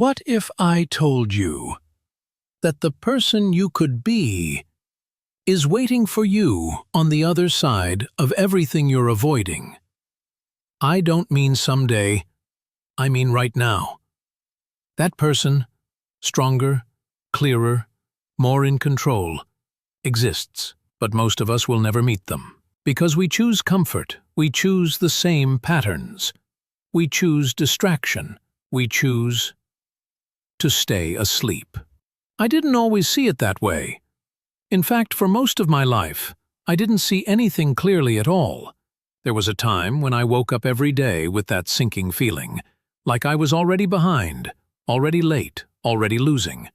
What if I told you that the person you could be is waiting for you on the other side of everything you're avoiding? I don't mean someday, I mean right now. That person, stronger, clearer, more in control, exists, but most of us will never meet them. Because we choose comfort, we choose the same patterns. We choose distraction, we choose to stay asleep. I didn't always see it that way. In fact, for most of my life, I didn't see anything clearly at all. There was a time when I woke up every day with that sinking feeling, like I was already behind, already late, already losing.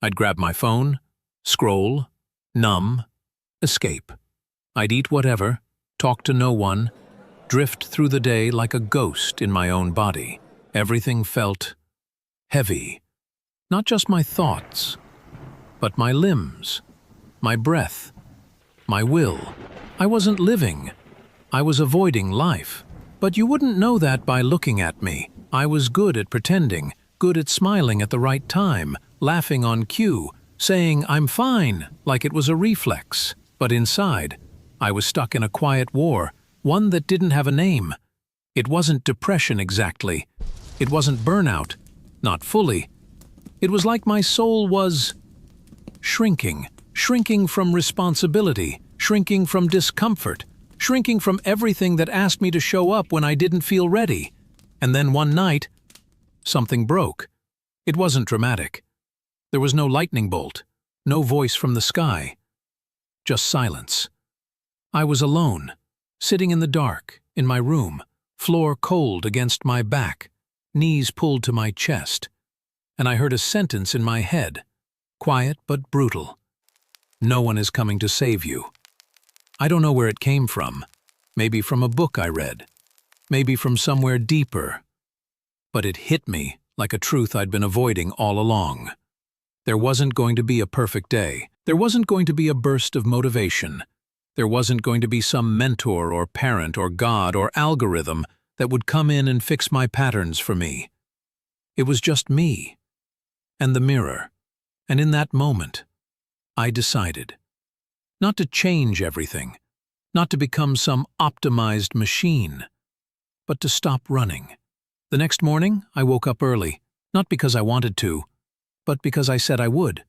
I'd grab my phone, scroll, numb, escape. I'd eat whatever, talk to no one, drift through the day like a ghost in my own body. Everything felt heavy. Not just my thoughts, but my limbs, my breath, my will. I wasn't living. I was avoiding life. But you wouldn't know that by looking at me. I was good at pretending, good at smiling at the right time, laughing on cue, saying I'm fine, like it was a reflex. But inside, I was stuck in a quiet war, one that didn't have a name. It wasn't depression exactly. It wasn't burnout, not fully. It was like my soul was shrinking from responsibility, shrinking from discomfort, shrinking from everything that asked me to show up when I didn't feel ready. And then one night, something broke. It wasn't dramatic. There was no lightning bolt, no voice from the sky, just silence. I was alone, sitting in the dark, in my room, floor cold against my back, knees pulled to my chest. And I heard a sentence in my head, quiet but brutal. No one is coming to save you. I don't know where it came from. Maybe from a book I read. Maybe from somewhere deeper. But it hit me like a truth I'd been avoiding all along. There wasn't going to be a perfect day. There wasn't going to be a burst of motivation. There wasn't going to be some mentor or parent or God or algorithm that would come in and fix my patterns for me. It was just me and the mirror. And in that moment, I decided not to change everything, not to become some optimized machine, but to stop running. The next morning, I woke up early, not because I wanted to, but because I said I would.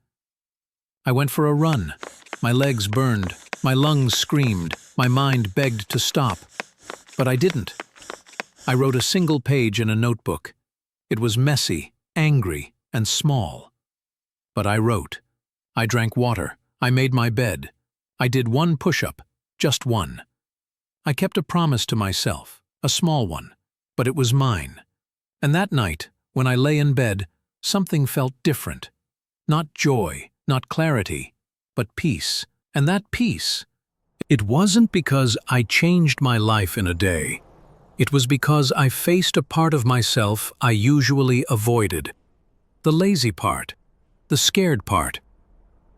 I went for a run. My legs burned, my lungs screamed, my mind begged to stop. But I didn't. I wrote a single page in a notebook. It was messy, angry, and small. But I wrote. I drank water. I made my bed. I did one push-up, just one. I kept a promise to myself, a small one, but it was mine. And that night, when I lay in bed, something felt different. Not joy, not clarity, but peace. And that peace, it wasn't because I changed my life in a day. It was because I faced a part of myself I usually avoided. The lazy part, the scared part,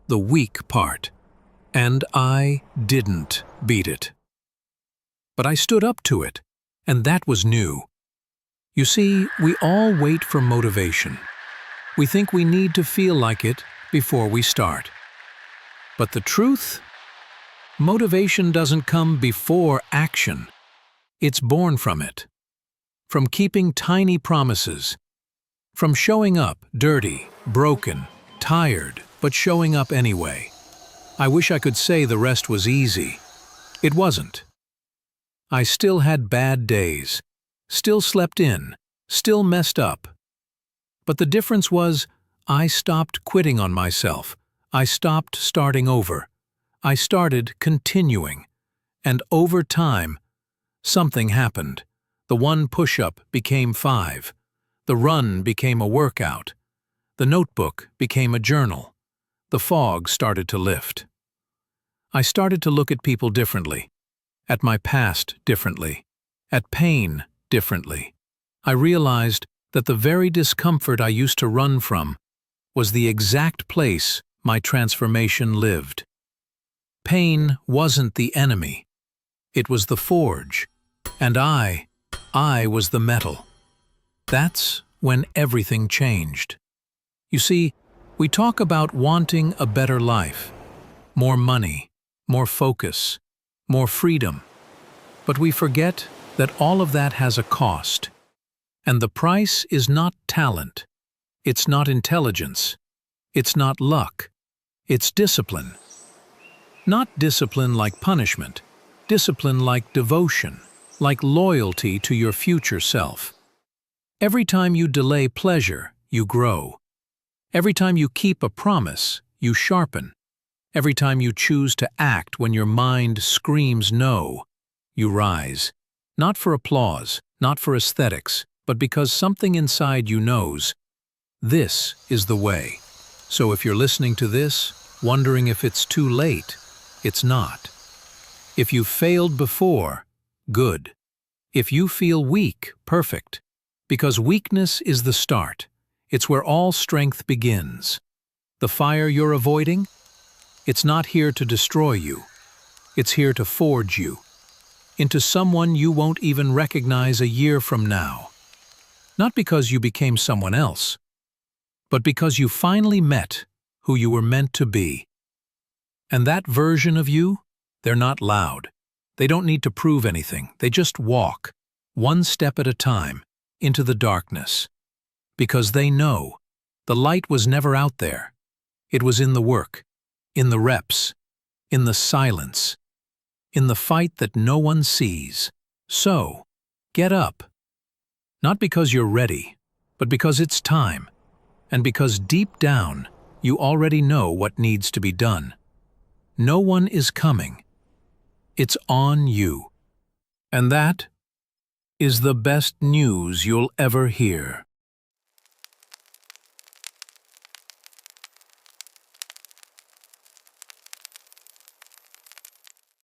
the weak part. And I didn't beat it. But I stood up to it, and that was new. You see, we all wait for motivation. We think we need to feel like it before we start. But the truth? Motivation doesn't come before action. It's born from it. From keeping tiny promises. From showing up dirty, broken, tired, but showing up anyway. I wish I could say the rest was easy. It wasn't. I still had bad days, still slept in, still messed up. But the difference was, I stopped quitting on myself. I stopped starting over. I started continuing. And over time, something happened. The one push-up became 5. The run became a workout. The notebook became a journal. The fog started to lift. I started to look at people differently, at my past differently, at pain differently. I realized that the very discomfort I used to run from was the exact place my transformation lived. Pain wasn't the enemy. It was the forge, and I was the metal. That's when everything changed. You see, we talk about wanting a better life, more money, more focus, more freedom, but we forget that all of that has a cost. And the price is not talent, it's not intelligence, it's not luck, it's discipline. Not discipline like punishment, discipline like devotion, like loyalty to your future self. Every time you delay pleasure, you grow. Every time you keep a promise, you sharpen. Every time you choose to act when your mind screams no, you rise. Not for applause, not for aesthetics, but because something inside you knows, this is the way. So if you're listening to this, wondering if it's too late, it's not. If you've failed before, good. If you feel weak, perfect. Because weakness is the start. It's where all strength begins. The fire you're avoiding? It's not here to destroy you. It's here to forge you into someone you won't even recognize a year from now. Not because you became someone else, but because you finally met who you were meant to be. And that version of you, they're not loud. They don't need to prove anything. They just walk, one step at a time, into the darkness. Because they know the light was never out there. It was in the work, in the reps, in the silence, in the fight that no one sees. So, get up. Not because you're ready, but because it's time. And because deep down, you already know what needs to be done. No one is coming. It's on you. And that is the best news you'll ever hear.